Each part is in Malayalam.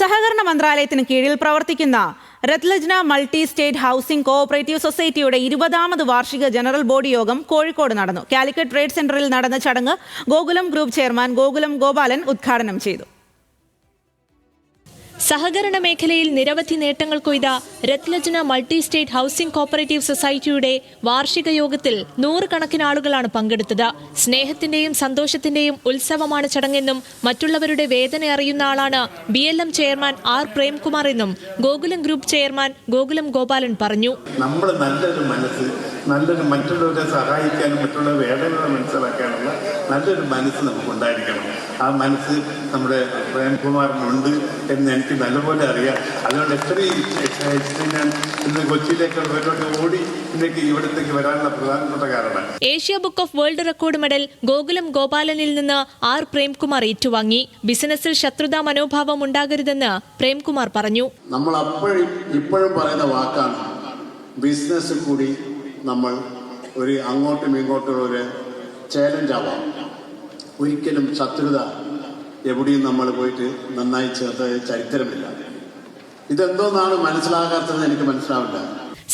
സഹകരണ മന്ത്രാലയത്തിന് കീഴിൽ പ്രവർത്തിക്കുന്ന രത്ലജ്ന മൾട്ടി സ്റ്റേറ്റ് ഹൗസിംഗ് കോഓപ്പറേറ്റീവ് സൊസൈറ്റിയുടെ 20ാമത് വാർഷിക ജനറൽ ബോഡി യോഗം കോഴിക്കോട് നടന്നു. കാലിക്കറ്റ് ട്രേഡ് സെന്ററിൽ നടന്ന ചടങ്ങ് ഗോകുലം ഗ്രൂപ്പ് ചെയർമാൻ ഗോകുലം ഗോപാലൻ ഉദ്ഘാടനം ചെയ്തു. സഹകരണ മേഖലയിൽ നിരവധി നേട്ടങ്ങൾ കൊയ്ത രത്ലജ്ന മൾട്ടി സ്റ്റേറ്റ് ഹൗസിംഗ് കോഓപ്പറേറ്റീവ് സൊസൈറ്റിയുടെ വാർഷിക യോഗത്തിൽ 100 കണക്കിന് ആളുകളാണ് പങ്കെടുത്തത്. സ്നേഹത്തിന്റെയും സന്തോഷത്തിന്റെയും ഉത്സവമാണ് ചടങ്ങെന്നും മറ്റുള്ളവരുടെ വേദന അറിയുന്ന ആളാണ് BLM ചെയർമാൻ R പ്രേംകുമാർ എന്നും ഗോകുലം ഗ്രൂപ്പ് ചെയർമാൻ ഗോകുലം ഗോപാലൻ പറഞ്ഞു. നമ്മൾ നല്ലൊരു മറ്റുള്ളവരെ സഹായിക്കാനും മറ്റുള്ള വേദനകളെ മനസ്സിലാക്കാനുള്ള നല്ലൊരു മനസ്സ് നമുക്കുണ്ടായിരിക്കണം. ആ മനസ്സ് നമ്മുടെ പ്രേംകുമാറിനുണ്ട് എന്ന് എനിക്ക് നല്ലപോലെ അറിയാം. അതുകൊണ്ട് എത്രയും ഞാൻ ഇന്ന് കൊച്ചിയിലേക്ക് ഓടി ഇന്നേക്ക് ഇവിടത്തേക്ക് വരാനുള്ള പ്രധാനപ്പെട്ട കാരണം Asia book of world record medal Gokulam ഗോപാലനിൽ നിന്ന് R പ്രേംകുമാർ ഏറ്റുവാങ്ങി. ബിസിനസ്സിൽ ശത്രുതാ മനോഭാവം ഉണ്ടാകരുതെന്ന് പ്രേംകുമാർ പറഞ്ഞു. നമ്മൾ ഇപ്പോഴും പറയുന്ന വാക്കാണ്, ബിസിനസ്സിൽ കൂടി നമ്മൾ ഒരു അങ്ങോട്ടും ഇങ്ങോട്ടും ഒരു ചാലഞ്ച് ആവാം. ഒരിക്കലും ശത്രുത എവിടെയും നമ്മൾ പോയിട്ട് നന്നായി ചേർത്ത ചരിത്രമില്ല. ഇതെന്തോന്നാണ് മനസ്സിലാകാത്തത് എനിക്ക് മനസ്സിലാവില്ല.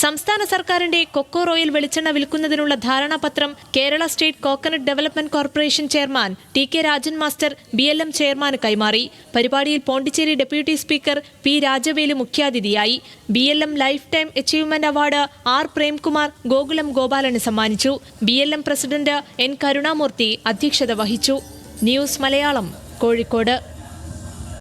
സംസ്ഥാന സർക്കാരിന്റെ കൊക്കോ റോയൽ വെളിച്ചെണ്ണ വിൽക്കുന്നതിനുള്ള ധാരണാപത്രം Kerala state coconut development corporation chairman TK Rajan master BLM ചെയർമാന് കൈമാറി. പരിപാടിയിൽ Pondicherry deputy speaker P Rajavelu മുഖ്യാതിഥിയായി. BLM lifetime achievement award R Premkumar Gokulam ഗോപാലന് സമ്മാനിച്ചു. BLM പ്രസിഡന്റ് N കരുണാമൂർത്തി അധ്യക്ഷത വഹിച്ചു. ന്യൂസ് മലയാളം, കോഴിക്കോട്.